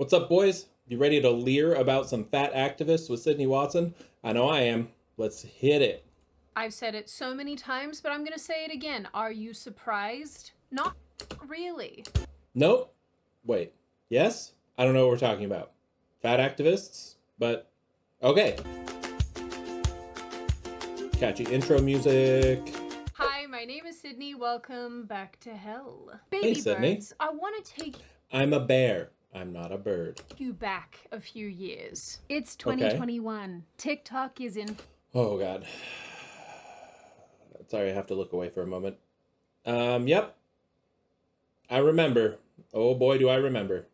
What's up, boys? You ready to leer about some fat activists with Sydney Watson? I know I am. Let's hit it. I've said it so many times, but I'm gonna say it again. Are you surprised? Not really. Nope. Wait. Yes? I don't know what we're talking about. Fat activists? But okay. Catchy intro music. Hi, my name is Sydney. Welcome back to hell. Hey, Baby Sydney. birds, I want to take I'm a bear. I'm not a bird. you back a few years. It's 2021. TikTok is in Oh, God. Sorry, I have to look away for a moment. Yep. I remember. Oh boy, do I remember.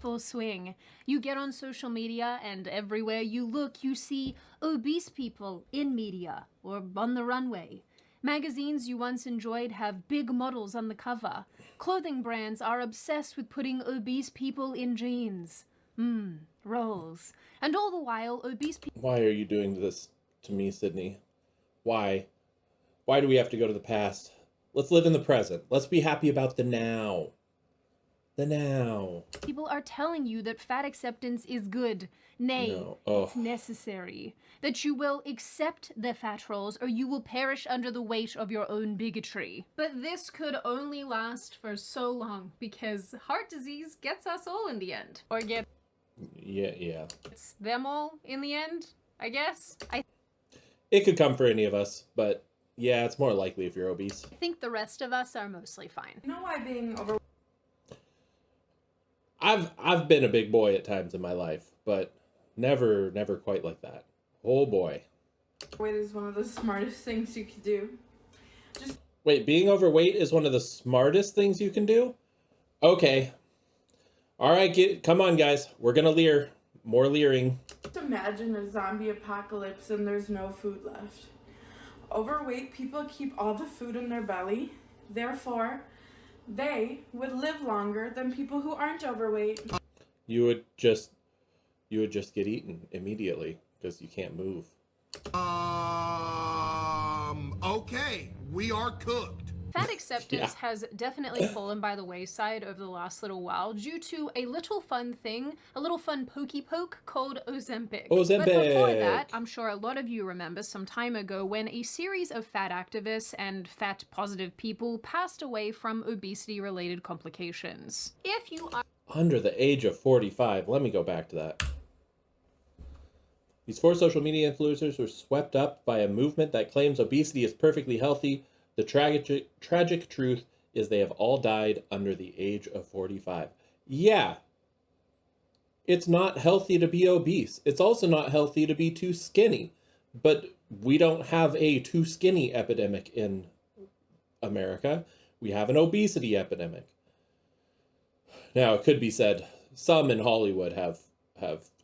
full swing. You get on social media and everywhere you look, you see obese people in media or on the runway. Magazines you once enjoyed have big models on the cover. Clothing brands are obsessed with putting obese people in jeans. Rolls. And all the while, obese people... Why are you doing this to me, Sydney? Why? Why do we have to go to the past? Let's live in the present. Let's be happy about the now. The now. People are telling you that fat acceptance is good. Nay, No. Oh. it's necessary. That you will accept the fat rolls or you will perish under the weight of your own bigotry. But this could only last for so long because heart disease gets us all in the end. Or gets Yeah. them all in the end, I guess. It could come for any of us, but yeah, it's more likely if you're obese. I think the rest of us are mostly fine. You know why being overweight I've been a big boy at times in my life, but never quite like that. Oh boy. is one of the smartest things you could do. Wait, being overweight is one of the smartest things you can do? Okay. All right, come on, guys. We're gonna leer. More leering. Just imagine a zombie apocalypse and there's no food left. Overweight people keep all the food in their belly. Therefore, they would live longer than people who aren't overweight. You would just get eaten immediately because you can't move. Okay, we are cooked. Fat acceptance has definitely fallen by the wayside over the last little while due to a little fun thing, a little fun pokey poke called Ozempic. Ozempic. But before that, I'm sure a lot of you remember some time ago when a series of fat activists and fat positive people passed away from obesity-related complications. If you are Under the age of 45, let me go back to that. These 4 social media influencers were swept up by a movement that claims obesity is perfectly healthy. The tragic truth is they have all died under the age of 45. Yeah. It's not healthy to be obese. It's also not healthy to be too skinny. But we don't have a too skinny epidemic in America. We have an obesity epidemic. Now, it could be said some in Hollywood have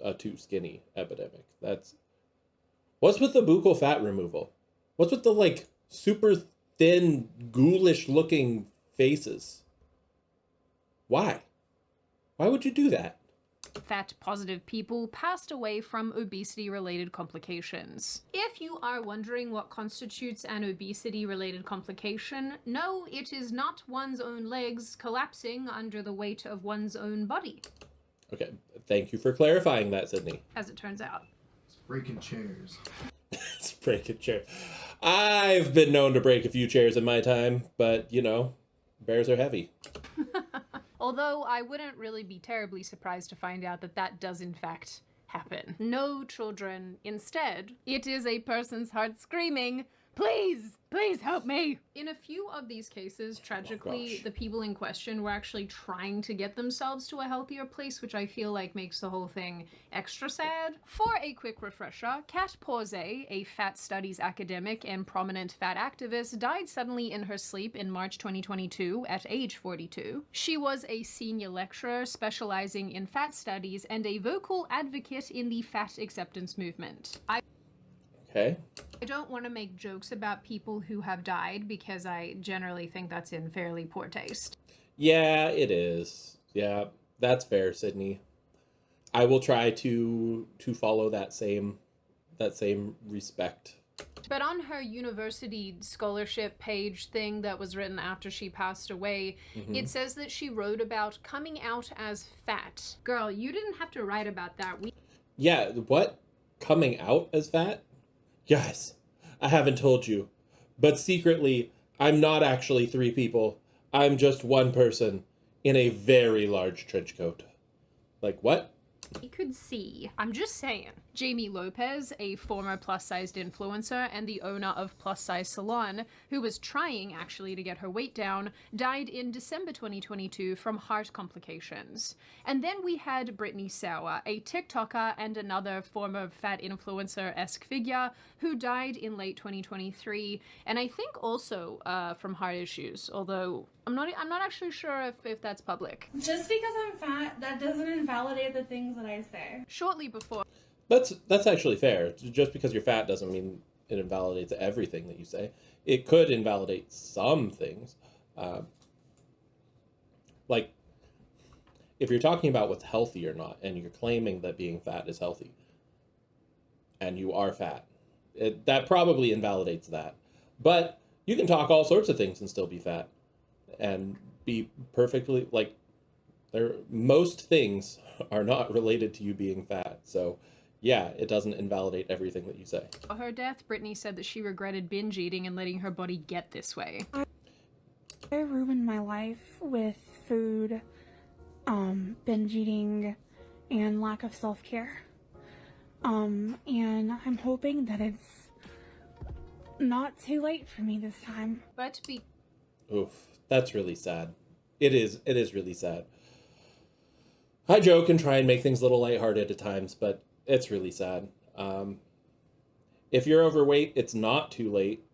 a too skinny epidemic. What's with the buccal fat removal? What's with the like super thin, ghoulish looking faces? Why? Why would you do that? fat positive people passed away from obesity related complications. If you are wondering what constitutes an obesity related complication, no, it is not one's own legs collapsing under the weight of one's own body. Okay, thank you for clarifying that, Sydney. As it turns out. It's breaking chairs. It's breaking chairs. I've been known to break a few chairs in my time, but you know, bears are heavy. Although I wouldn't really be terribly surprised to find out that that does in fact happen. No children. Instead, it is a person's heart screaming, "Please, please help me!" In a few of these cases, tragically, the people in question were actually trying to get themselves to a healthier place, which I feel like makes the whole thing extra sad. For a quick refresher, Pausé, a fat studies academic and prominent fat activist, died suddenly in her sleep in March 2022 at age 42. She was a senior lecturer specializing in fat studies and a vocal advocate in the fat acceptance movement. Okay. I don't want to make jokes about people who have died because I generally think that's in fairly poor taste. Yeah, it is. Yeah, that's fair, Sydney. I will try to follow that same respect. But on her university scholarship page thing that was written after she passed away, it says that she wrote about coming out as fat. Girl, you didn't have to write about that. Yeah, what? Coming out as fat? Guys, I haven't told you, but secretly, I'm not actually 3 people. I'm just one person in a very large trench coat. Like, what? We could see. I'm just saying. Jamie Lopez, a former plus-sized influencer and the owner of Plus Size Salon, who was trying actually to get her weight down, died in December 2022 from heart complications. And then we had Brittany Sauer, a TikToker and another former fat influencer-esque figure, who died in late 2023, and I think also from heart issues, although I'm not actually sure if that's public. Just because I'm fat, that doesn't invalidate the things that I say. Shortly before. That's actually fair. Just because you're fat doesn't mean it invalidates everything that you say. It could invalidate some things. Like, if you're talking about what's healthy or not, and you're claiming that being fat is healthy, and you are fat, that probably invalidates that. But you can talk all sorts of things and still be fat. And be perfectly, like, most things are not related to you being fat. So, yeah, it doesn't invalidate everything that you say. For her death, Brittany said that she regretted binge eating and letting her body get this way. I ruined my life with food, binge eating, and lack of self-care. And I'm hoping that it's not too late for me this time. But Oof, that's really sad. It is really sad. I joke and try and make things a little lighthearted at times, but it's really sad. If you're overweight, it's not too late,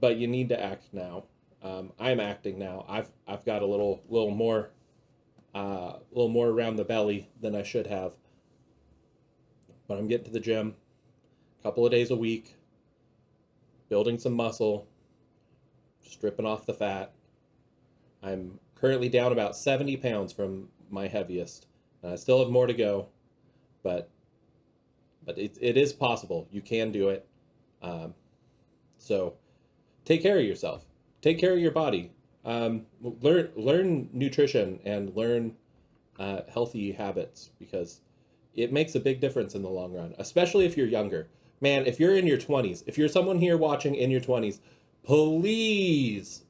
but you need to act now. I'm acting now. I've got a little more around the belly than I should have. But I'm getting to the gym a couple of days a week, building some muscle, stripping off the fat. I'm currently down about 70 pounds from my heaviest, and I still have more to go, but it is possible. You can do it. So take care of yourself. Take care of your body. Learn nutrition and learn healthy habits, because it makes a big difference in the long run, especially if you're younger. Man, if you're in your 20s, if you're someone here watching in your 20s, please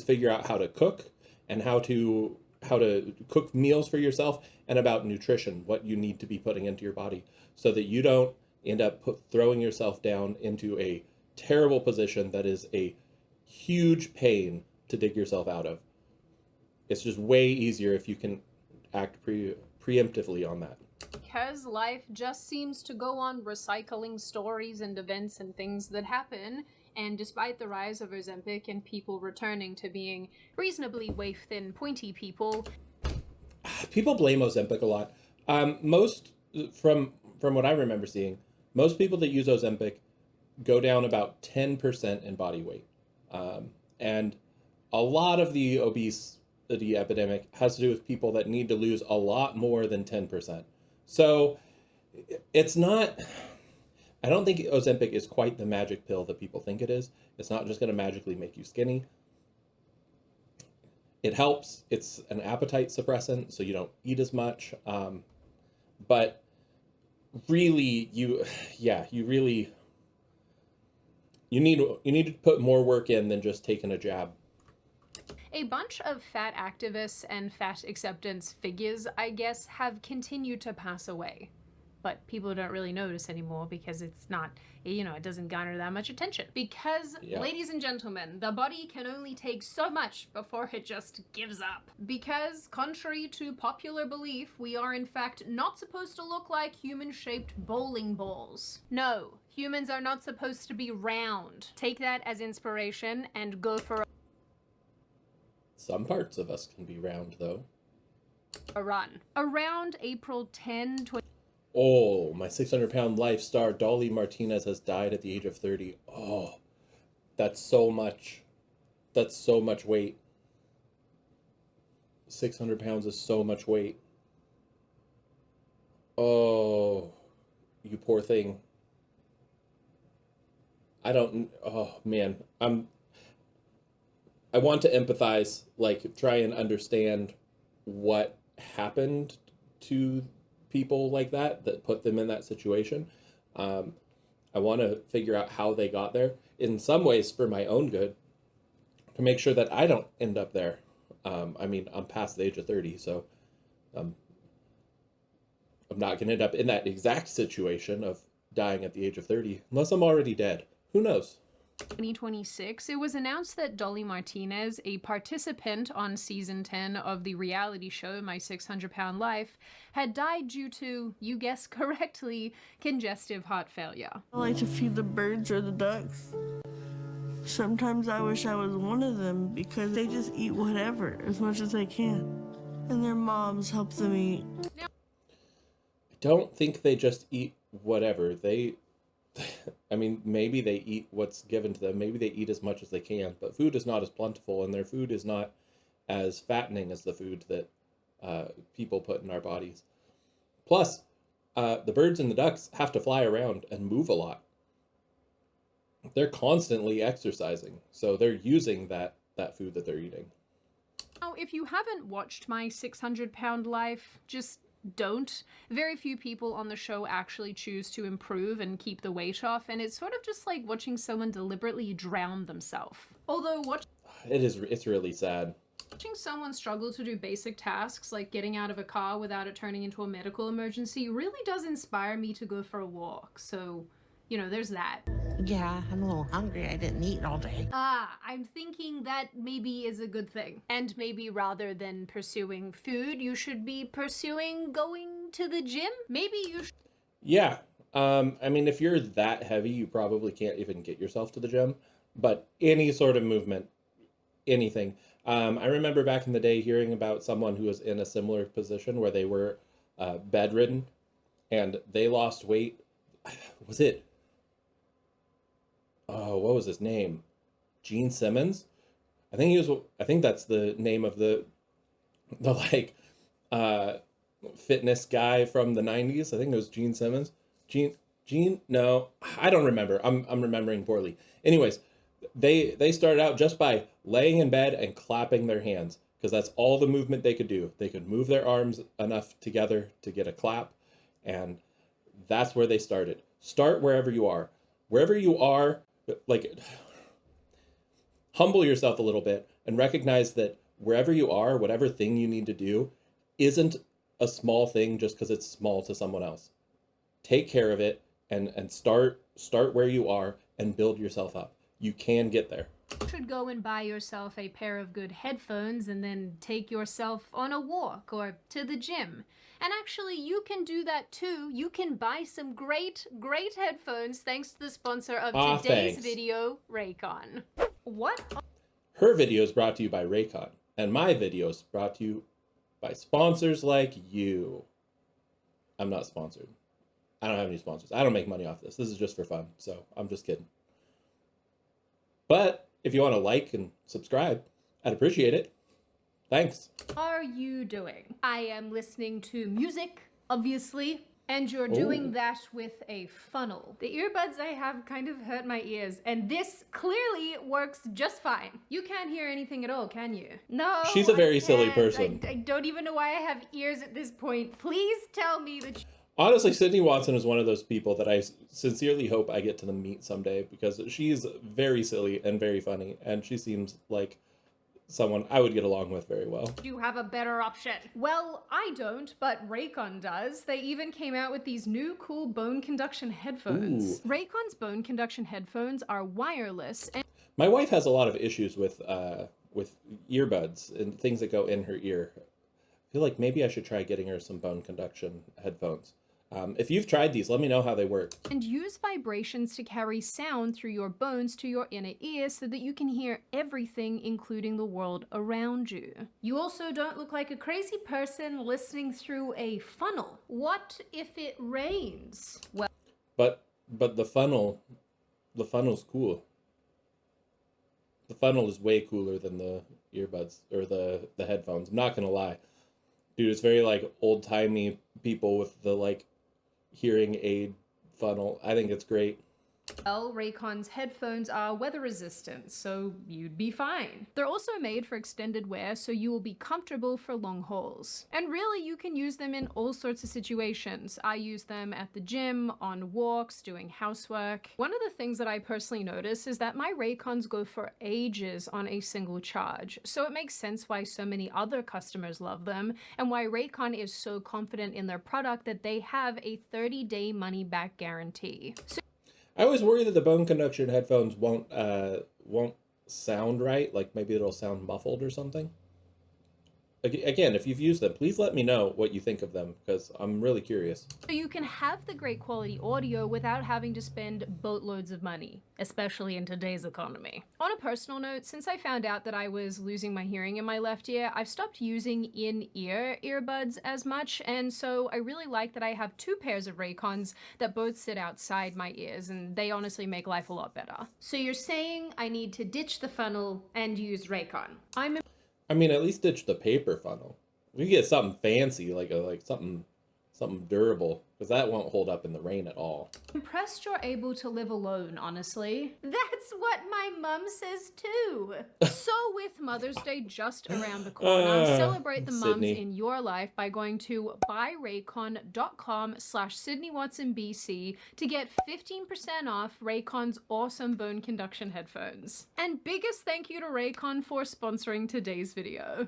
figure out how to cook and how to cook meals for yourself, and about nutrition, what you need to be putting into your body, so that you don't end up throwing yourself down into a terrible position that is a huge pain to dig yourself out of. It's just way easier if you can act preemptively on that. Because life just seems to go on recycling stories and events and things that happen, and despite the rise of Ozempic and people returning to being reasonably waif-thin, pointy people... People blame Ozempic a lot. Most, from what I remember seeing, most people that use Ozempic go down about 10% in body weight. And a lot of the obesity epidemic has to do with people that need to lose a lot more than 10%. So it's not... I don't think Ozempic is quite the magic pill that people think it is. It's not just going to magically make you skinny. It helps. It's an appetite suppressant, so you don't eat as much. But really, you need to put more work in than just taking a jab. A bunch of fat activists and fat acceptance figures, I guess, have continued to pass away. But people don't really notice anymore because it's not, it doesn't garner that much attention. Because, ladies and gentlemen, the body can only take so much before it just gives up. Because, contrary to popular belief, we are in fact not supposed to look like human-shaped bowling balls. No, humans are not supposed to be round. Take that as inspiration and go for Some parts of us can be round, though. a run. Around April 10, Oh, my 600-pound life star Dolly Martinez has died at the age of 30. Oh, that's so much. That's so much weight. 600 pounds is so much weight. Oh, you poor thing. I don't, oh man, I want to empathize, like try and understand what happened to people like that put them in that situation. I want to figure out how they got there, in some ways for my own good, to make sure that I don't end up there. I mean, I'm past the age of 30, so I'm not going to end up in that exact situation of dying at the age of 30, unless I'm already dead. Who knows? 2026, it was announced that Dolly Martinez, a participant on season 10 of the reality show My 600-Pound Life, had died due to, you guessed correctly, congestive heart failure. I like to feed the birds or the ducks. Sometimes I wish I was one of them because they just eat whatever as much as they can. And their moms help them eat. I don't think they just eat whatever. I mean, maybe they eat what's given to them. Maybe they eat as much as they can, but food is not as plentiful, and their food is not as fattening as the food that people put in our bodies. Plus, the birds and the ducks have to fly around and move a lot. They're constantly exercising, so they're using that food that they're eating. Now, if you haven't watched My 600-Pound Life, just don't. Very few people on the show actually choose to improve and keep the weight off, and it's sort of just like watching someone deliberately drown themselves. Although It's really sad. watching someone struggle to do basic tasks like getting out of a car without it turning into a medical emergency really does inspire me to go for a walk. So, you know, there's that. Yeah, I'm a little hungry. I didn't eat all day. I'm thinking that maybe is a good thing. And maybe rather than pursuing food, you should be pursuing going to the gym? Maybe you should. Yeah. I mean, if you're that heavy, you probably can't even get yourself to the gym. But any sort of movement, anything. I remember back in the day hearing about someone who was in a similar position where they were bedridden and they lost weight. Was it? Oh, what was his name? Gene Simmons? I think that's the name of the like fitness guy from the 90s. I think it was Gene Simmons. No, I don't remember. I'm remembering poorly. Anyways, they started out just by laying in bed and clapping their hands, because that's all the movement they could do. They could move their arms enough together to get a clap, and that's where they started. Start wherever you are. Wherever you are, like, humble yourself a little bit and recognize that wherever you are, whatever thing you need to do isn't a small thing just because it's small to someone else. Take care of it and start where you are and build yourself up. You can get there. You should go and buy yourself a pair of good headphones and then take yourself on a walk or to the gym. And actually, you can do that too. You can buy some great headphones thanks to the sponsor of today's video, Raycon. What? Her video is brought to you by Raycon, and my video is brought to you by sponsors like you. I'm not sponsored. I don't have any sponsors. I don't make money off this. This is just for fun, so I'm just kidding. But if you want to like and subscribe, I'd appreciate it. Thanks. Are you doing? I am listening to music, obviously, and you're doing that with a funnel. The earbuds I have kind of hurt my ears, and this clearly works just fine. You can't hear anything at all, can you? No. She's a very silly person. I don't even know why I have ears at this point. Please tell me that. Honestly, Sydney Watson is one of those people that I sincerely hope I get to meet someday, because she's very silly and very funny, and she seems like someone I would get along with very well. You have a better option. Well, I don't, but Raycon does. They even came out with these new cool bone conduction headphones. Ooh. Raycon's bone conduction headphones are wireless and My wife has a lot of issues with earbuds and things that go in her ear. I feel like maybe I should try getting her some bone conduction headphones. If you've tried these, let me know how they work. and use vibrations to carry sound through your bones to your inner ear so that you can hear everything, including the world around you. You also don't look like a crazy person listening through a funnel. What if it rains? Well, But the funnel's cool. The funnel is way cooler than the earbuds or the headphones. I'm not gonna lie. Dude, it's very like old-timey people with the like hearing aid funnel. I think it's great. Well, Raycon's headphones are weather resistant, so you'd be fine. They're also made for extended wear, so you will be comfortable for long hauls. And really, you can use them in all sorts of situations. I use them at the gym, on walks, doing housework. One of the things that I personally notice is that my Raycons go for ages on a single charge, so it makes sense why so many other customers love them, and why Raycon is so confident in their product that they have a 30-day money-back guarantee. I always worry that the bone conduction headphones won't sound right. Like maybe it'll sound muffled or something. Again, if you've used them, please let me know what you think of them, because I'm really curious. So you can have the great quality audio without having to spend boatloads of money, especially in today's economy. On a personal note, since I found out that I was losing my hearing in my left ear, I've stopped using in-ear earbuds as much, and so I really like that I have two pairs of Raycons that both sit outside my ears, and they honestly make life a lot better. So you're saying I need to ditch the funnel and use Raycon? I mean, at least ditch the paper funnel. We get something fancy, like something durable, because that won't hold up in the rain at all. Impressed you're able to live alone, honestly. That's what my mum says too. So with Mother's Day just around the corner, celebrate the mums Sydney. in your life by going to buyraycon.com/SydneyWatsonBC to get 15% off Raycon's awesome bone conduction headphones. And biggest thank you to Raycon for sponsoring today's video.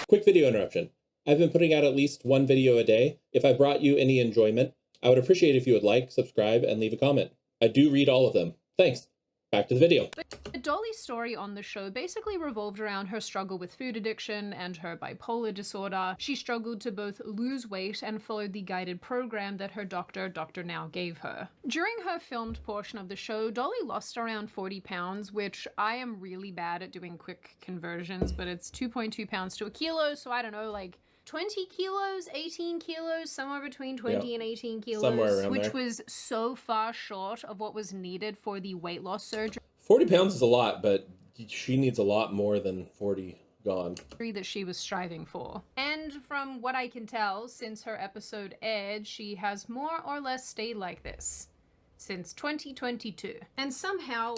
Quick video interruption. I've been putting out at least one video a day. If I brought you any enjoyment, I would appreciate if you would like, subscribe, and leave a comment. I do read all of them. Thanks. Back to the video. The Dolly story on the show basically revolved around her struggle with food addiction and her bipolar disorder. She struggled to both lose weight and followed the guided program that her doctor, Dr. Now, gave her. During her filmed portion of the show, Dolly lost around 40 pounds, which I am really bad at doing quick conversions, but it's 2.2 pounds to a kilo, so I don't know, like 20 kilos, 18 kilos, somewhere between 20 and 18 kilos, somewhere around which there. was so far short of what was needed for the weight loss surgery 40 pounds is a lot, but she needs a lot more than 40 gone. that she was striving for. And from what I can tell, since her episode aired, she has more or less stayed like this since 2022. And somehow,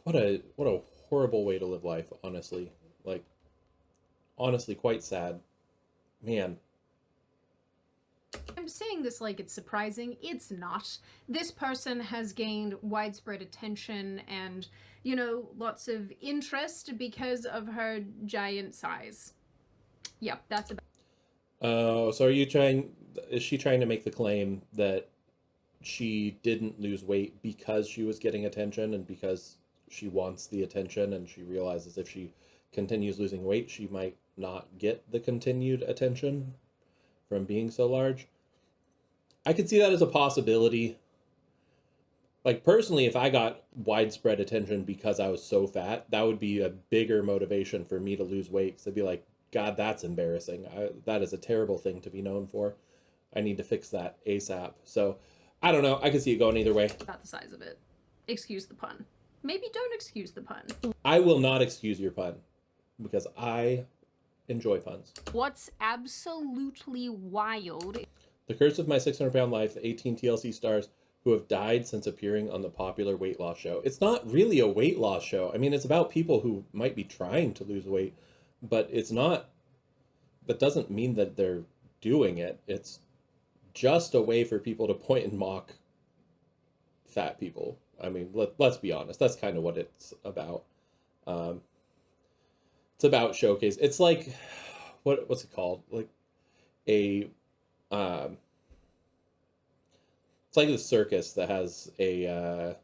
What a horrible way to live life, honestly. Like, honestly, quite sad. Man. I'm saying this like it's surprising. It's not. This person has gained widespread attention and, you know, lots of interest because of her giant size. Yep, that's about. So is she trying to make the claim that she didn't lose weight because she was getting attention and because she wants the attention, and she realizes if she continues losing weight, she might not get the continued attention from being so large? I could see that as a possibility. Like, personally, if I got widespread attention because I was so fat, that would be a bigger motivation for me to lose weight. Because I'd be like, God, that's embarrassing. That is a terrible thing to be known for. I need to fix that ASAP. So, I don't know. I could see it going either way. About the size of it. Excuse the pun. Maybe don't excuse the pun. I will not excuse your pun, because I enjoy puns. What's absolutely wild. The Curse of My 600-Pound Life, the 18 TLC stars who have died since appearing on the popular weight loss show. It's not really a weight loss show. I mean, it's about people who might be trying to lose weight, but it's not, that doesn't mean that they're doing it. It's just a way for people to point and mock fat people. I mean, let's be honest. That's kind of what it's about. It's about showcase. It's like, what's it called? Like a, it's like the circus that has a,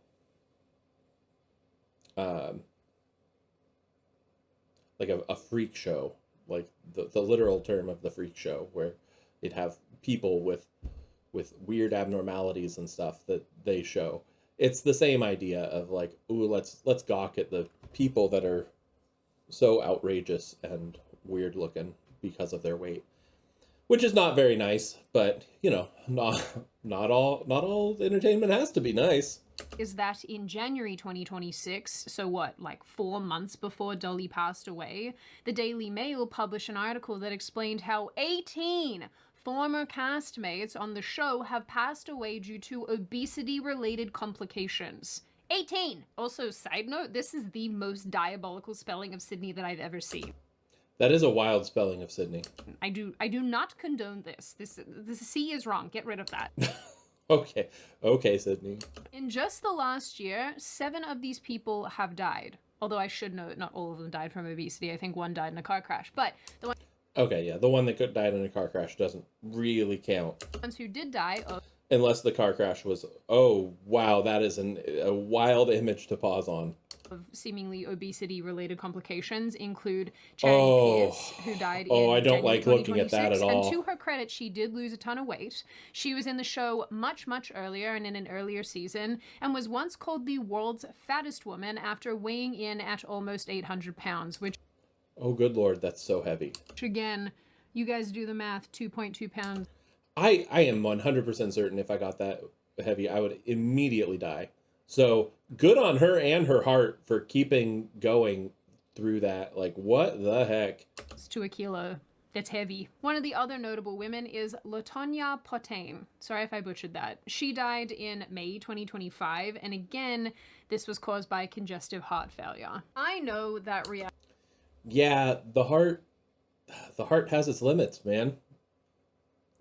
like a freak show, like the literal term of the freak show, where it'd have people with weird abnormalities and stuff that they show. It's the same idea of like, ooh, let's gawk at the people that are so outrageous and weird looking because of their weight, which is not very nice, but you know, not all entertainment has to be nice. Is that in January 2026, so what, like 4 months before Dolly passed away, the Daily Mail published an article that explained how 18 former castmates on the show have passed away due to obesity-related complications. 18! Also, side note, this is the most diabolical spelling of Sydney that I've ever seen. That is a wild spelling of Sydney. I do not condone this. The C is wrong. Get rid of that. Okay, Sydney. In just the last year, 7 of these people have died. Although I should note, not all of them died from obesity. I think 1 died in a car crash. But the one... Okay, yeah, the one that died in a car crash doesn't really count. ones who did die... Unless the car crash was, oh, wow, that is a wild image to pause on. Of seemingly obesity-related complications include Charity Pierce, who died in I don't January like looking at that at 2026, all. And to her credit, she did lose a ton of weight. She was in the show much, much earlier and in an earlier season, and was once called the world's fattest woman after weighing in at almost 800 pounds, which... Oh, good Lord, that's so heavy. Again, you guys do the math, 2.2 pounds. I am 100% certain if I got that heavy, I would immediately die. So good on her and her heart for keeping going through that. Like, what the heck? It's to a kilo. That's heavy. One of the other notable women is Latonya Potain. Sorry if I butchered that. She died in May 2025, and again, this was caused by congestive heart failure. I know that Yeah, the heart has its limits, man.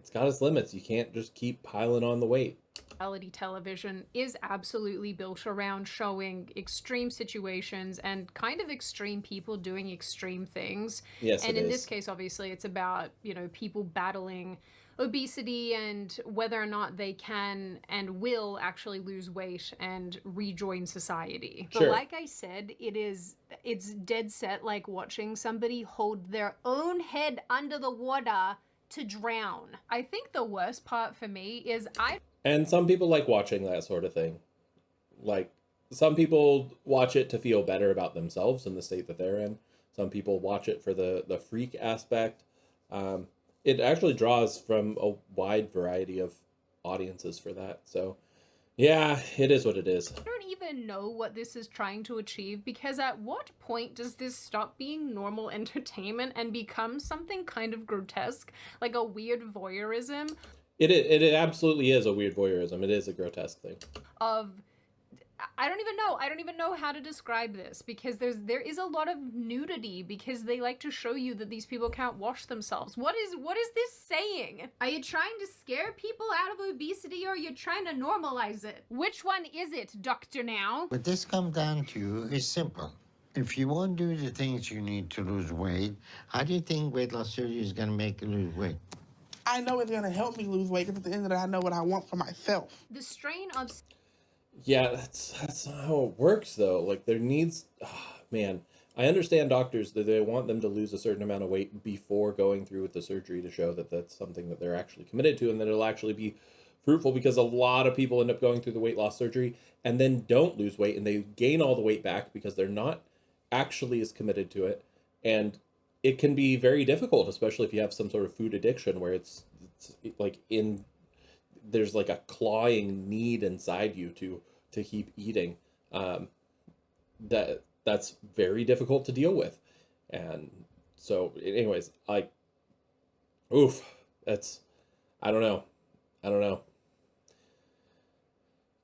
It's got its limits. You can't just keep piling on the weight. Reality television is absolutely built around showing extreme situations and kind of extreme people doing extreme things. Yes, and it in is. this case, obviously, it's about, you know, people battling obesity and whether or not they can and will actually lose weight and rejoin society. Sure. But like I said, it's dead set like watching somebody hold their own head under the water to drown. I think the worst part for me is And some people like watching that sort of thing. Like, some people watch it to feel better about themselves and the state that they're in. Some people watch it for the freak aspect. It actually draws from a wide variety of audiences for that. So, yeah, it is what it is. I don't even know what this is trying to achieve, because at what point does this stop being normal entertainment and become something kind of grotesque, like a weird voyeurism? It absolutely is a weird voyeurism. It is a grotesque thing. Of, I don't even know how to describe this, because there is a lot of nudity, because they like to show you that these people can't wash themselves. What is this saying? Are you trying to scare people out of obesity, or are you trying to normalize it? Which one is it, Doctor Now? What this comes down to is simple. If you won't do the things you need to lose weight, how do you think weight loss surgery is going to make you lose weight? I know it's going to help me lose weight, because at the end of the day, I know what I want for myself. The strain of... Yeah, that's not how it works, though. Like, there needs... man, I understand doctors that they want them to lose a certain amount of weight before going through with the surgery to show that that's something that they're actually committed to and that it'll actually be fruitful, because a lot of people end up going through the weight loss surgery and then don't lose weight, and they gain all the weight back because they're not actually as committed to it. And it can be very difficult, especially if you have some sort of food addiction where it's like there's like a clawing need inside you to keep eating. That's very difficult to deal with. And so anyways, I don't know.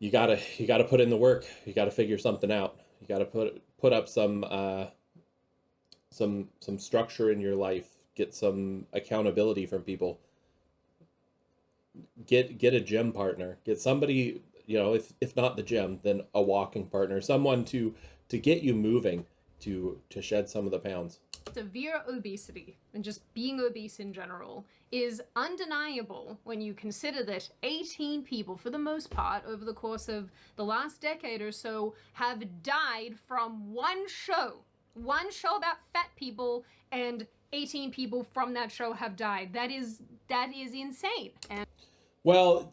You gotta put in the work. You gotta figure something out. You gotta put up some structure in your life. Get some accountability from people. Get a gym partner. Get somebody, you know, if not the gym, then a walking partner. Someone to get you moving, to shed some of the pounds. Severe obesity, and just being obese in general, is undeniable when you consider that 18 people, for the most part, over the course of the last decade or so, have died from one show about fat people, and 18 people from that show have died. That is insane. And well,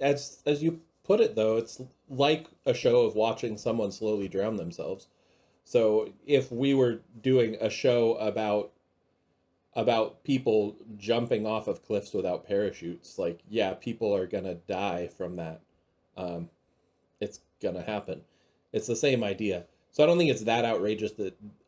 as you put it, though, it's like a show of watching someone slowly drown themselves. So if we were doing a show about people jumping off of cliffs without parachutes, like, yeah, people are gonna die from that. It's gonna happen. It's the same idea. So I don't think it's that outrageous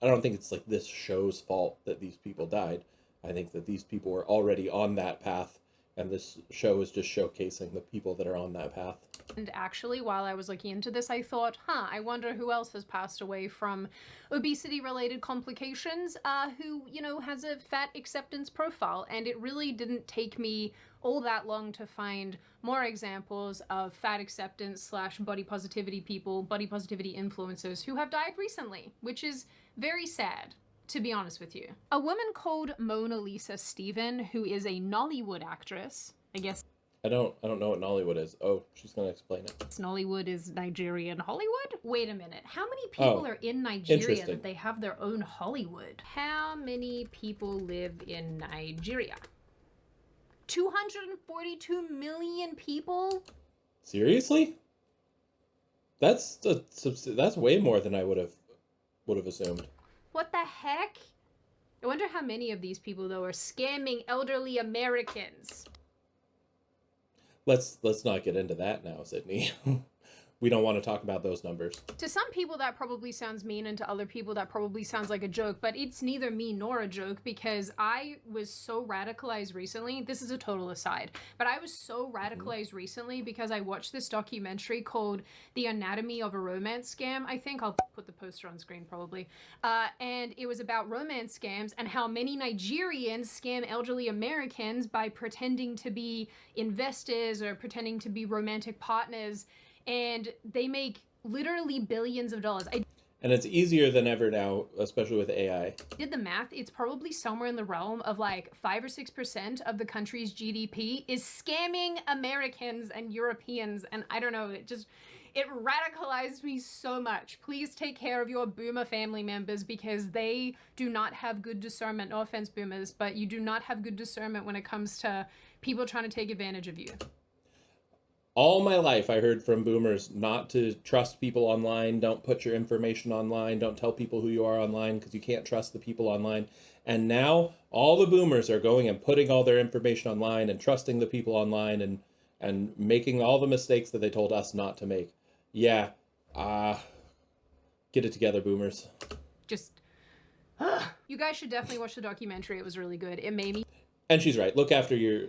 I don't think it's like this show's fault that these people died. I think that these people were already on that path, and this show is just showcasing the people that are on that path. And actually, while I was looking into this, I thought, I wonder who else has passed away from obesity-related complications, who, you know, has a fat acceptance profile. And it really didn't take me all that long to find more examples of fat acceptance / body positivity people, body positivity influencers who have died recently, which is very sad, to be honest with you. A woman called Mona Lisa Stephen, who is a Nollywood actress, I guess. I don't know what Nollywood is. Oh, she's gonna explain it. Nollywood is Nigerian Hollywood? Wait a minute. How many people are in Nigeria that they have their own Hollywood? How many people live in Nigeria? 242 million people? Seriously? That's way more than I would have assumed. What the heck? I wonder how many of these people, though, are scamming elderly Americans. Let's not get into that now, Sydney. We don't want to talk about those numbers. To some people that probably sounds mean, and to other people that probably sounds like a joke, but it's neither mean nor a joke, because I was so radicalized recently. This is a total aside, but I was so radicalized recently because I watched this documentary called The Anatomy of a Romance Scam. I think I'll put the poster on screen probably. And it was about romance scams and how many Nigerians scam elderly Americans by pretending to be investors or pretending to be romantic partners. And they make literally billions of dollars. And it's easier than ever now, especially with AI. Did the math, it's probably somewhere in the realm of like 5 or 6% of the country's GDP is scamming Americans and Europeans. And I don't know, it radicalized me so much. Please take care of your boomer family members because they do not have good discernment. No offense, boomers, but you do not have good discernment when it comes to people trying to take advantage of you. All my life, I heard from boomers not to trust people online. Don't put your information online. Don't tell people who you are online because you can't trust the people online. And now all the boomers are going and putting all their information online and trusting the people online and making all the mistakes that they told us not to make. Yeah, get it together, boomers. You guys should definitely watch the documentary. It was really good. It made me... And she's right. Look after your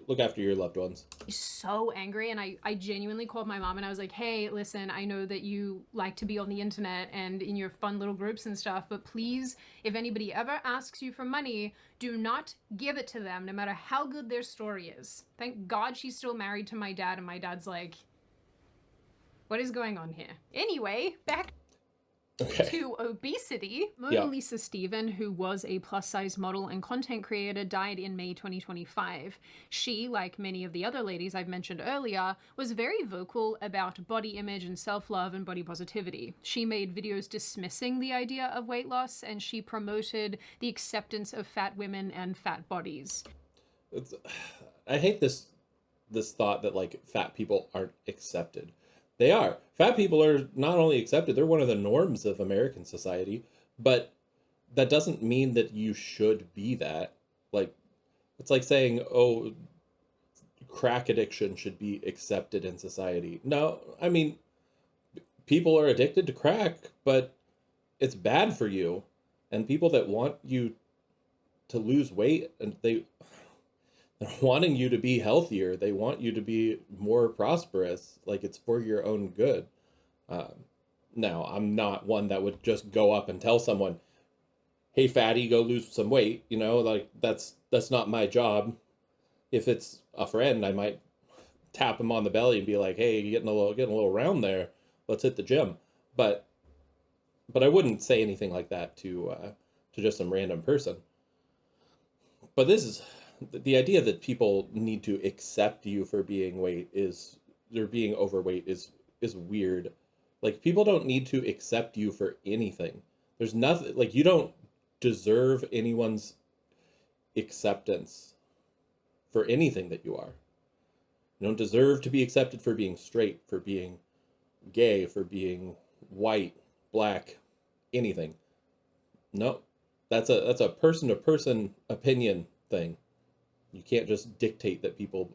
loved ones. So angry, and I genuinely called my mom and I was like, hey, listen, I know that you like to be on the internet and in your fun little groups and stuff, but please, if anybody ever asks you for money, do not give it to them, no matter how good their story is. Thank God she's still married to my dad, and my dad's like, what is going on here? Anyway, back to obesity. Mona Lisa Stephen, who was a plus-size model and content creator, died in May 2025. She, like many of the other ladies I've mentioned earlier, was very vocal about body image and self-love and body positivity. She made videos dismissing the idea of weight loss, and she promoted the acceptance of fat women and fat bodies. I hate this thought that like fat people aren't accepted. They are. Fat people are not only accepted, they're one of the norms of American society, but that doesn't mean that you should be that. Like, it's like saying, oh, crack addiction should be accepted in society. No, I mean, people are addicted to crack, but it's bad for you. And people that want you to lose weight, and they're wanting you to be healthier. They want you to be more prosperous. Like, it's for your own good. Now, I'm not one that would just go up and tell someone, hey, fatty, go lose some weight. You know, like, that's not my job. If it's a friend, I might tap him on the belly and be like, hey, you're getting a little round there. Let's hit the gym. But I wouldn't say anything like that to just some random person. But this is the idea that people need to accept you for being being overweight is weird. Like, people don't need to accept you for anything. There's nothing, like, you don't deserve anyone's acceptance for anything that you are. You don't deserve to be accepted for being straight, for being gay, for being white, black, anything. No, that's a person-to-person opinion thing. You can't just dictate that people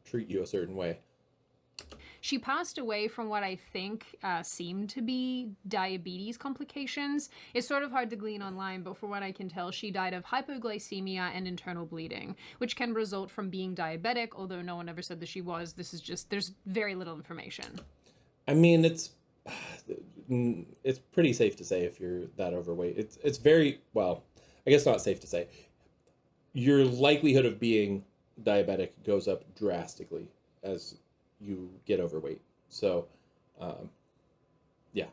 treat you a certain way. She passed away from what I think seemed to be diabetes complications. It's sort of hard to glean online, but from what I can tell, she died of hypoglycemia and internal bleeding, which can result from being diabetic, although no one ever said that she was. This is just, there's very little information. I mean, it's pretty safe to say if you're that overweight. It's very, well, I guess not safe to say. Your likelihood of being diabetic goes up drastically as you get overweight. So, yeah.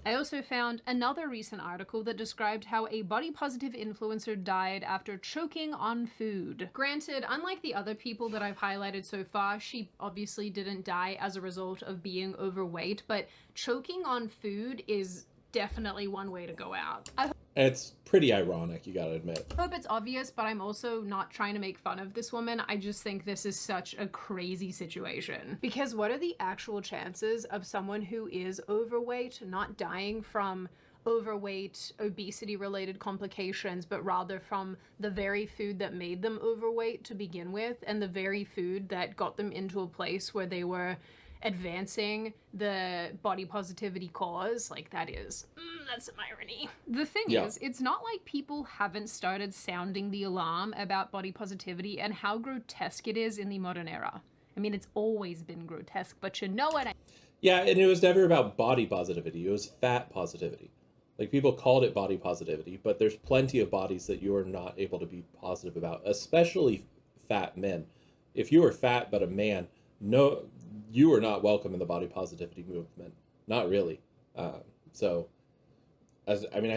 I also found another recent article that described how a body positive influencer died after choking on food. Granted, unlike the other people that I've highlighted so far, she obviously didn't die as a result of being overweight, but choking on food is definitely one way to go out. It's pretty ironic, you gotta admit. I hope it's obvious, but I'm also not trying to make fun of this woman. I just think this is such a crazy situation. Because what are the actual chances of someone who is overweight not dying from overweight, obesity-related complications, but rather from the very food that made them overweight to begin with, and the very food that got them into a place where they were advancing the body positivity cause? Like, that is, that's some irony. The thing is, it's not like people haven't started sounding the alarm about body positivity and how grotesque it is in the modern era. I mean, it's always been grotesque, but you know what I... Yeah, and it was never about body positivity. It was fat positivity. Like, people called it body positivity, but there's plenty of bodies that you are not able to be positive about, especially fat men. If you are fat but a man, no, you are not welcome in the body positivity movement. Not really. I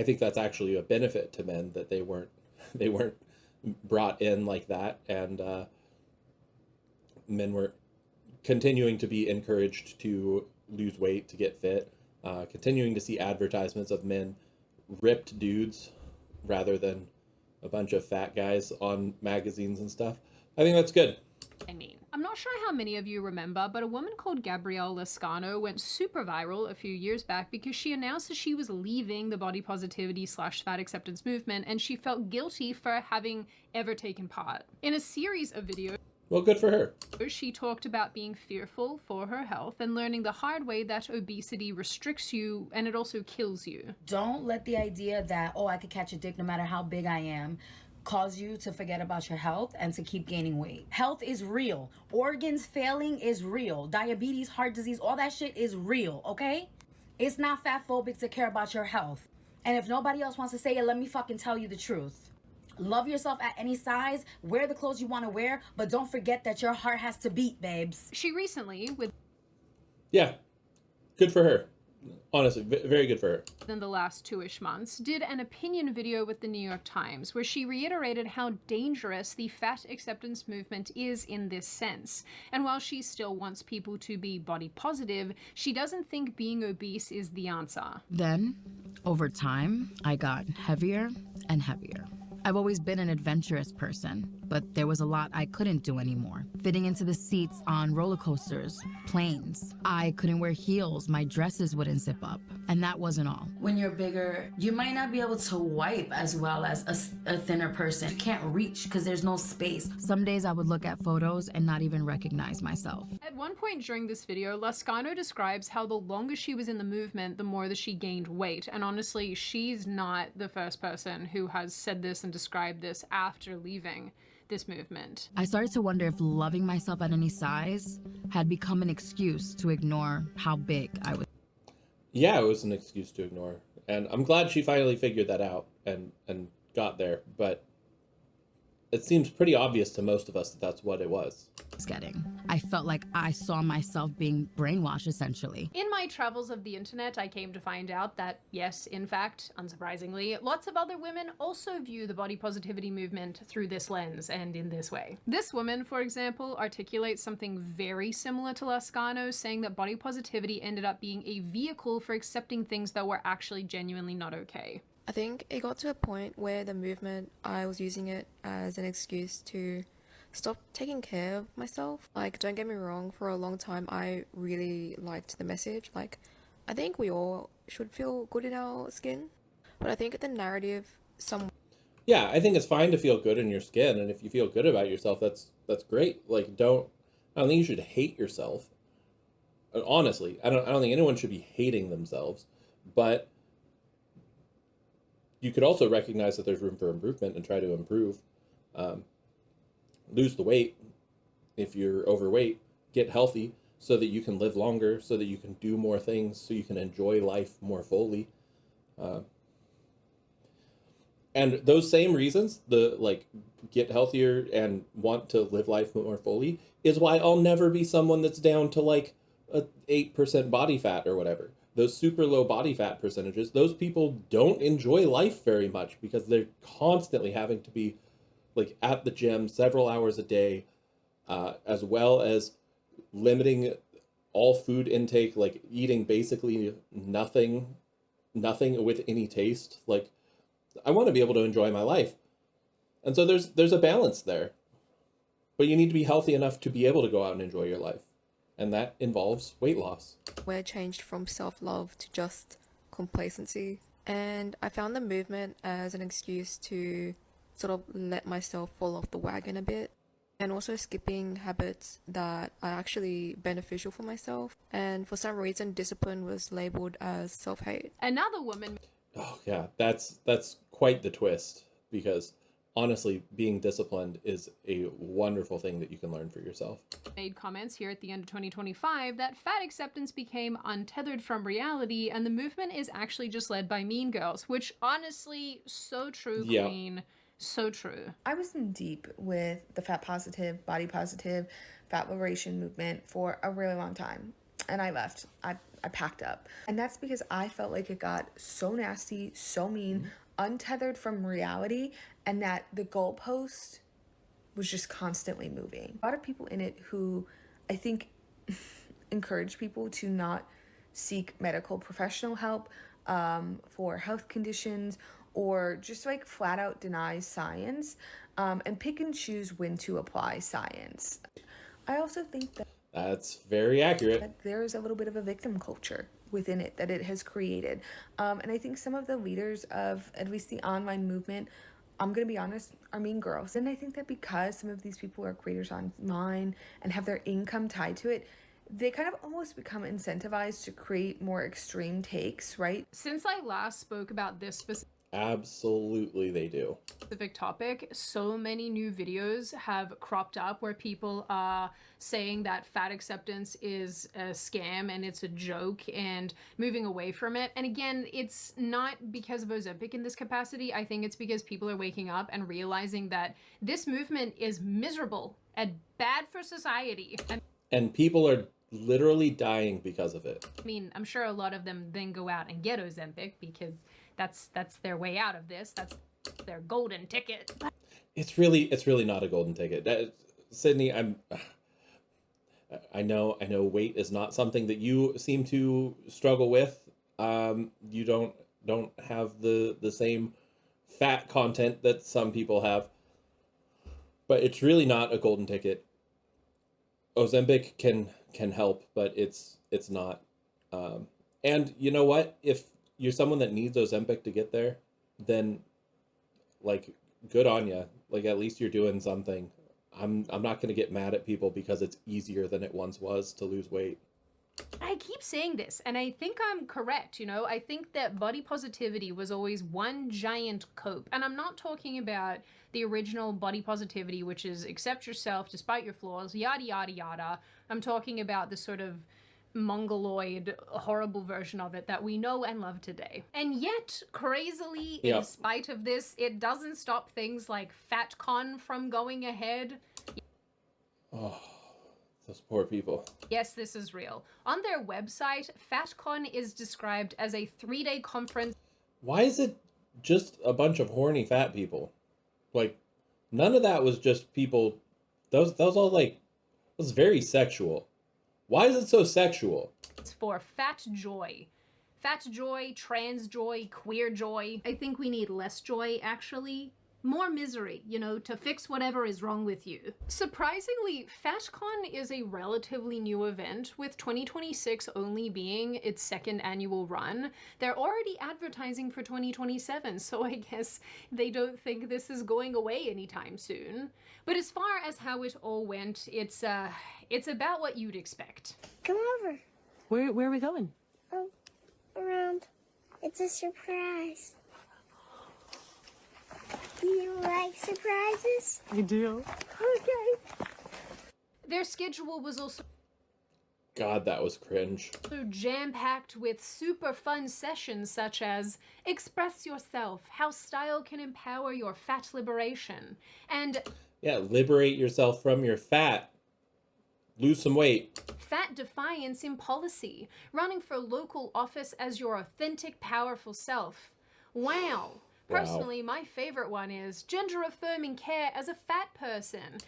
think that's actually a benefit to men that they weren't brought in like that, and men were continuing to be encouraged to lose weight, to get fit, continuing to see advertisements of men, ripped dudes, rather than a bunch of fat guys on magazines and stuff. I think that's good. I'm not sure how many of you remember, but a woman called Gabrielle Lascano went super viral a few years back because she announced that she was leaving the body positivity / fat acceptance movement, and she felt guilty for having ever taken part. In a series of videos, well, good for her. She talked about being fearful for her health and learning the hard way that obesity restricts you and it also kills you. Don't let the idea that, oh, I could catch a dick no matter how big I am, cause you to forget about your health and to keep gaining weight. Health is real. Organs failing is real. Diabetes, heart disease, all that shit is real, okay? It's not fat phobic to care about your health. And if nobody else wants to say it, let me fucking tell you the truth. Love yourself at any size, wear the clothes you want to wear, but don't forget that your heart has to beat, babes. She recently, Yeah, good for her. Honestly, very good for her. In the last 2-ish months, did an opinion video with the New York Times where she reiterated how dangerous the fat acceptance movement is in this sense. And while she still wants people to be body positive, she doesn't think being obese is the answer. Then, over time, I got heavier and heavier. I've always been an adventurous person, but there was a lot I couldn't do anymore. Fitting into the seats on roller coasters, planes. I couldn't wear heels, my dresses wouldn't zip up. And that wasn't all. When you're bigger, you might not be able to wipe as well as a thinner person. You can't reach because there's no space. Some days I would look at photos and not even recognize myself. At one point during this video, Lascano describes how the longer she was in the movement, the more that she gained weight. And honestly, she's not the first person who has said this and described this after leaving this movement. I started to wonder if loving myself at any size had become an excuse to ignore how big I was. Yeah, it was an excuse to ignore. And I'm glad she finally figured that out and got there. But it seems pretty obvious to most of us that that's what it was. I felt like I saw myself being brainwashed, essentially. In my travels of the internet, I came to find out that, yes, in fact, unsurprisingly, lots of other women also view the body positivity movement through this lens and in this way. This woman, for example, articulates something very similar to Lascano, saying that body positivity ended up being a vehicle for accepting things that were actually genuinely not okay. I think it got to a point where the movement, I was using it as an excuse to stop taking care of myself. Like, don't get me wrong, for a long time I really liked the message. Like, I think we all should feel good in our skin, but I think the narrative Yeah, I think it's fine to feel good in your skin, and if you feel good about yourself, that's great. Like, I don't think you should hate yourself. Honestly, I don't think anyone should be hating themselves, but you could also recognize that there's room for improvement and try to improve. Lose the weight if you're overweight, get healthy so that you can live longer, so that you can do more things, so you can enjoy life more fully. And those same reasons, the like get healthier and want to live life more fully, is why I'll never be someone that's down to like a 8% body fat or whatever. Those super low body fat percentages, those people don't enjoy life very much because they're constantly having to be like at the gym several hours a day, as well as limiting all food intake, like eating basically nothing with any taste. Like, I want to be able to enjoy my life. And so there's a balance there. But you need to be healthy enough to be able to go out and enjoy your life. And that involves weight loss. Where changed from self-love to just complacency. And I found the movement as an excuse to sort of let myself fall off the wagon a bit. And also skipping habits that are actually beneficial for myself. And for some reason, discipline was labeled as self-hate. Another woman... Oh yeah, that's quite the twist, because honestly, being disciplined is a wonderful thing that you can learn for yourself. Made comments here at the end of 2025 that fat acceptance became untethered from reality and the movement is actually just led by mean girls, which honestly, so true, Yeah. Queen. So true. I was in deep with the fat positive, body positive, fat liberation movement for a really long time. And I left. I packed up. And that's because I felt like it got so nasty, so mean, untethered from reality, and that the goalpost was just constantly moving. A lot of people in it who I think encourage people to not seek medical professional help for health conditions, or just like flat out deny science and pick and choose when to apply science. I also think that That's very accurate. there is a little bit of a victim culture within it that it has created. And I think some of the leaders of at least the online movement, I'm going to be honest, are mean girls. And I think that because some of these people are creators online and have their income tied to it, they kind of almost become incentivized to create more extreme takes, right? Since I last spoke about this Absolutely they do. specific topic, so many new videos have cropped up where people are saying that fat acceptance is a scam and it's a joke and moving away from it. And again, it's not because of Ozempic in this capacity. I think it's because people are waking up and realizing that this movement is miserable and bad for society. And people are literally dying because of it. I mean, I'm sure a lot of them then go out and get Ozempic because that's their way out of this. That's their golden ticket. It's really not a golden ticket. Sydney, I know weight is not something that you seem to struggle with. You don't have the same fat content that some people have. But it's really not a golden ticket. Ozempic can help, but it's not. And you know what? If you're someone that needs Ozempic to get there, then like good on you. Like at least you're doing something. I'm not going to get mad at people because it's easier than it once was to lose weight. I keep saying this, and I think I'm correct, you know? I think that body positivity was always one giant cope. And I'm not talking about the original body positivity, which is accept yourself despite your flaws, yada, yada, yada. I'm talking about the sort of mongoloid, horrible version of it that we know and love today. And yet, crazily, in spite of this, it doesn't stop things like FatCon from going ahead. Oh, those poor people. Yes, this is real. On their website, FatCon is described as a 3-day conference. Why is it just a bunch of horny fat people? Like, none of that was just people. That was all like, it was very sexual. Why is it so sexual? It's for fat joy. Fat joy, trans joy, queer joy. I think we need less joy, actually. More misery, you know, to fix whatever is wrong with you. Surprisingly, FatCon is a relatively new event, with 2026 only being its second annual run. They're already advertising for 2027, so I guess they don't think this is going away anytime soon. But as far as how it all went, it's about what you'd expect. Come over. Where are we going? Oh, around. It's a surprise. Do you like surprises? I do. Okay. Their schedule was also God, that was cringe. jam-packed with super fun sessions such as Express Yourself, How Style Can Empower Your Fat Liberation, and Yeah, liberate yourself from your fat. Lose some weight. Fat Defiance in Policy, running for local office as your authentic, powerful self. Wow. Personally, my favorite one is Gender-Affirming Care as a Fat Person.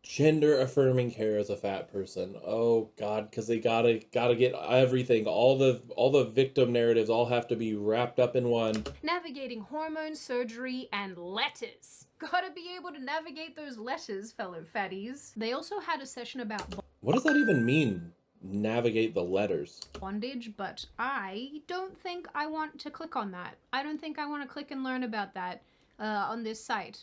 Gender affirming care as a fat person. Oh God, because they gotta get everything. All the victim narratives all have to be wrapped up in one. Navigating hormone surgery and letters. Gotta be able to navigate those letters, fellow fatties. They also had a session about What does that even mean? Navigate the letters. bondage, but I don't think I want to click on that. I don't think I want to click and learn about that on this site.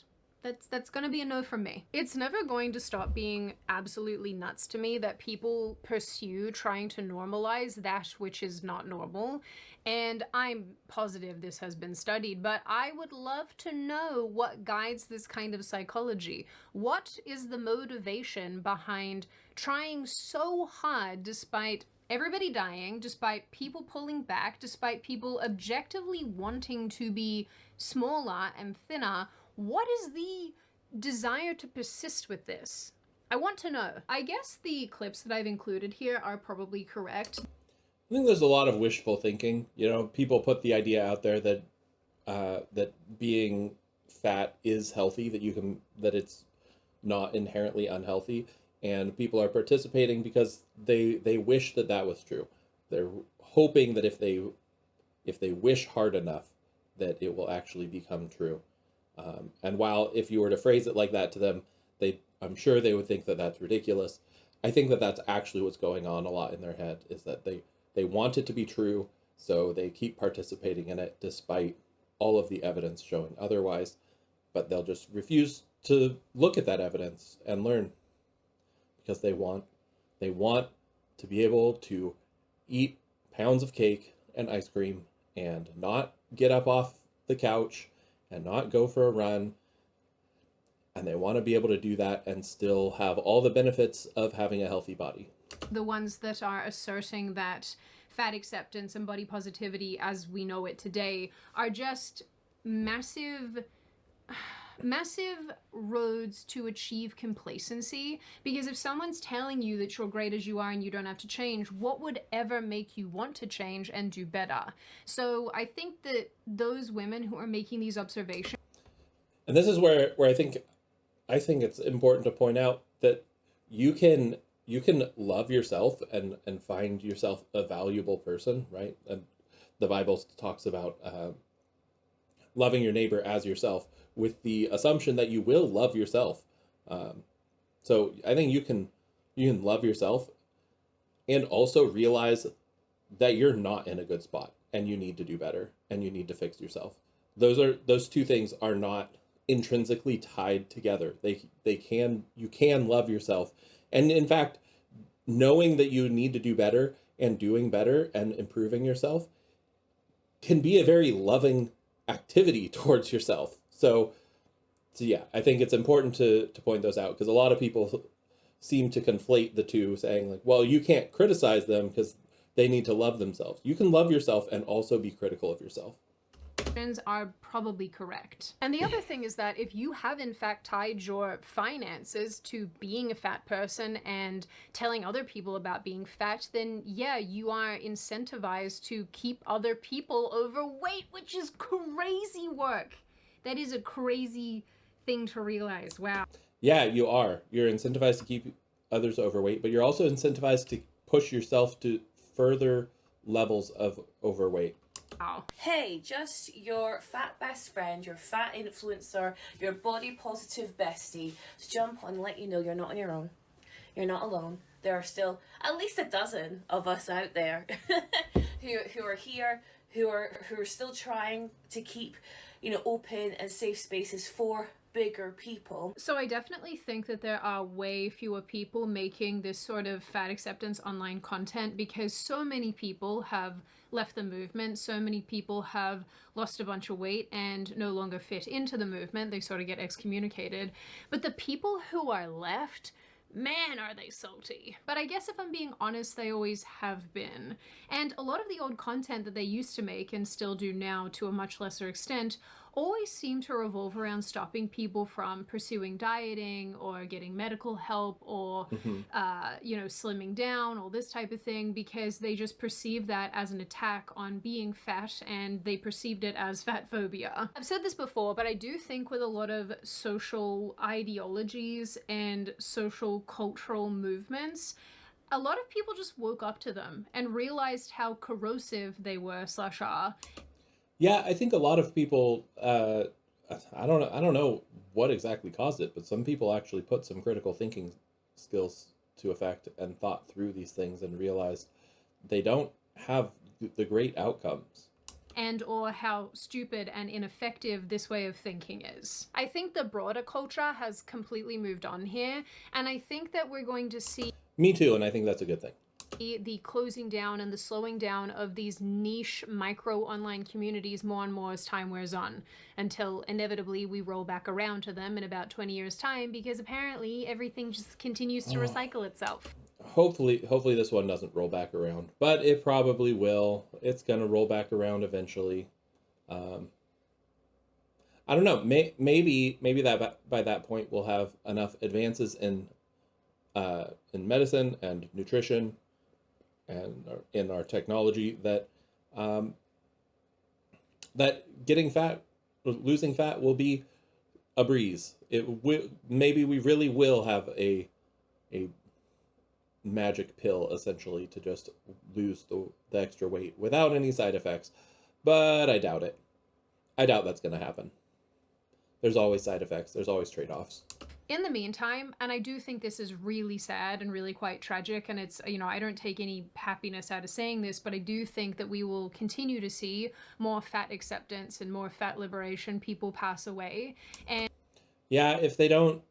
That's gonna be a no from me. It's never going to stop being absolutely nuts to me that people pursue trying to normalize that which is not normal. And I'm positive this has been studied, but I would love to know what guides this kind of psychology. What is the motivation behind trying so hard despite everybody dying, despite people pulling back, despite people objectively wanting to be smaller and thinner? What is the desire to persist with this? I want to know. I guess the clips that I've included here are probably correct. I think there's a lot of wishful thinking. You know, people put the idea out there that that being fat is healthy, that it's not inherently unhealthy, and people are participating because they wish that that was true. They're hoping that if they wish hard enough, that it will actually become true. And while if you were to phrase it like that to them, I'm sure they would think that that's ridiculous. I think that that's actually what's going on a lot in their head, is that they want it to be true, so they keep participating in it despite all of the evidence showing otherwise, but they'll just refuse to look at that evidence and learn because they want to be able to eat pounds of cake and ice cream and not get up off the couch and not go for a run, and they want to be able to do that and still have all the benefits of having a healthy body. The ones that are asserting that fat acceptance and body positivity as we know it today are just massive roads to achieve complacency, because if someone's telling you that you're great as you are and you don't have to change, what would ever make you want to change and do better? So I think that those women who are making these observations, and this is where I think it's important to point out that you can love yourself and find yourself a valuable person, right? And the Bible talks about loving your neighbor as yourself, with the assumption that you will love yourself. So I think you can love yourself and also realize that you're not in a good spot and you need to do better and you need to fix yourself. Those two things are not intrinsically tied together. You can love yourself. And in fact, knowing that you need to do better and doing better and improving yourself can be a very loving activity towards yourself. So yeah, I think it's important to point those out, because a lot of people seem to conflate the two, saying like, well, you can't criticize them because they need to love themselves. You can love yourself and also be critical of yourself. are probably correct. And the other thing is that if you have in fact tied your finances to being a fat person and telling other people about being fat, then yeah, you are incentivized to keep other people overweight, which is crazy work. That is a crazy thing to realize. Wow. Yeah, you are. You're incentivized to keep others overweight, but you're also incentivized to push yourself to further levels of overweight. Wow. Hey, just your fat best friend, your fat influencer, your body positive bestie to jump on and let you know you're not on your own. You're not alone. There are still at least a dozen of us out there who are here, who are still trying to keep, open and safe spaces for bigger people. So I definitely think that there are way fewer people making this sort of fat acceptance online content, because so many people have left the movement, so many people have lost a bunch of weight and no longer fit into the movement. They sort of get excommunicated. But the people who are left, man, are they salty. But I guess if I'm being honest, they always have been. And a lot of the old content that they used to make, and still do now to a much lesser extent, always seem to revolve around stopping people from pursuing dieting or getting medical help or, you know, slimming down, all this type of thing, because they just perceive that as an attack on being fat, and they perceived it as fat phobia. I've said this before, but I do think with a lot of social ideologies and social cultural movements, a lot of people just woke up to them and realized how corrosive they were / are. Yeah, I think a lot of people, I don't know what exactly caused it, but some people actually put some critical thinking skills to effect and thought through these things and realized they don't have the great outcomes. And or how stupid and ineffective this way of thinking is. I think the broader culture has completely moved on here, and I think that we're going to see... Me too, and I think that's a good thing. The closing down and the slowing down of these niche micro online communities more and more as time wears on, until inevitably we roll back around to them in about 20 years time, because apparently everything just continues to recycle itself. Hopefully this one doesn't roll back around, but it probably will. It's gonna roll back around eventually. I don't know. Maybe that by that point we'll have enough advances in medicine and nutrition and in our technology that that getting fat, losing fat will be a breeze. Maybe we really will have a magic pill essentially to just lose the extra weight without any side effects, but I doubt it. I doubt that's going to happen. There's always side effects. There's always trade-offs. In the meantime, and I do think this is really sad and really quite tragic, and it's, you know, I don't take any happiness out of saying this, but I do think that we will continue to see more fat acceptance and more fat liberation. People pass away. And yeah, if they don't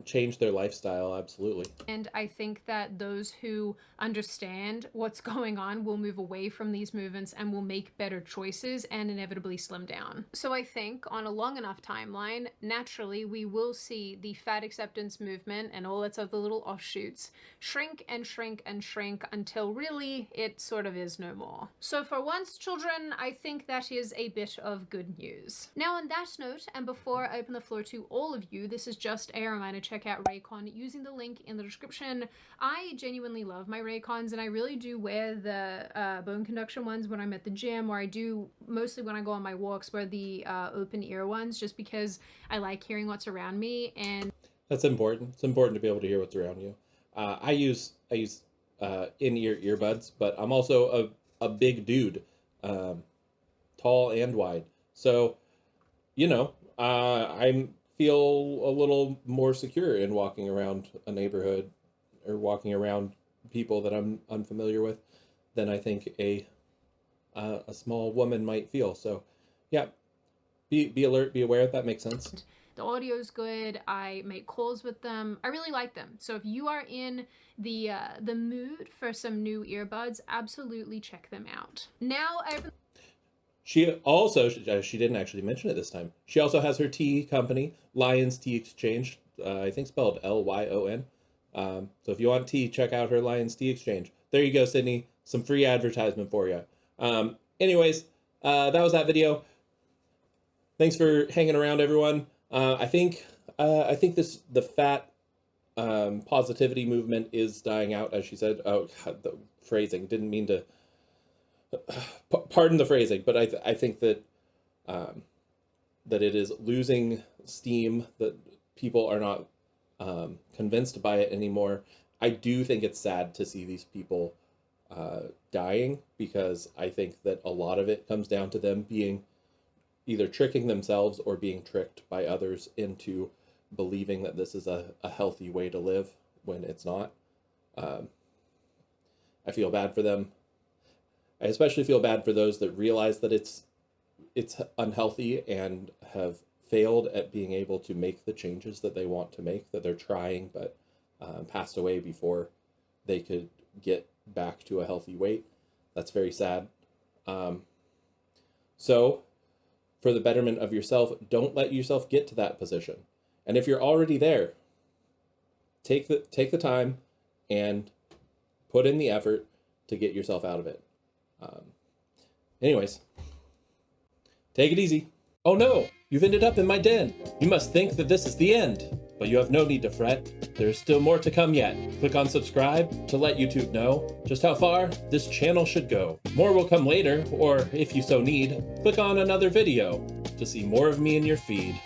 change their lifestyle, absolutely. And I think that those who understand what's going on will move away from these movements and will make better choices and inevitably slim down. So I think on a long enough timeline, naturally we will see the fat acceptance movement and all its other little offshoots shrink and shrink and shrink until really it sort of is no more. So for once, children, I think that is a bit of good news. Now on that note, and before I open the floor to all of you, this is just a reminder, check out Raycon using the link in the description. I genuinely love my Raycons, and I really do wear the bone conduction ones when I'm at the gym, or I do mostly when I go on my walks, wear the open ear ones, just because I like hearing what's around me. And that's important. It's important to be able to hear what's around you. I use in-ear earbuds, but I'm also a big dude, tall and wide. So, you know, I feel a little more secure in walking around a neighborhood or walking around people that I'm unfamiliar with than I think a small woman might feel. So, yeah, be alert, be aware. That makes sense. The audio's good. I make calls with them. I really like them. So if you are in the mood for some new earbuds, absolutely check them out. Now I open. She also, she didn't actually mention it this time, she also has her tea company, Lyons Tea Exchange, I think spelled Lyon. So if you want tea, check out her Lyons Tea Exchange. There you go, Sydney. Some free advertisement for you. Anyways, that was that video. Thanks for hanging around, everyone. I think the fat positivity movement is dying out, as she said. Oh, God, the phrasing, didn't mean to... Pardon the phrasing, but I think that that it is losing steam, that people are not convinced by it anymore. I do think it's sad to see these people dying, because I think that a lot of it comes down to them being either tricking themselves or being tricked by others into believing that this is a healthy way to live when it's not. I feel bad for them. I especially feel bad for those that realize that it's unhealthy and have failed at being able to make the changes that they want to make, that they're trying, but passed away before they could get back to a healthy weight. That's very sad. So for the betterment of yourself, don't let yourself get to that position. And if you're already there, take the time and put in the effort to get yourself out of it. Anyways, take it easy. Oh no, you've ended up in my den. You must think that this is the end, but you have no need to fret. There's still more to come yet. Click on subscribe to let YouTube know just how far this channel should go. More will come later, or if you so need, click on another video to see more of me in your feed.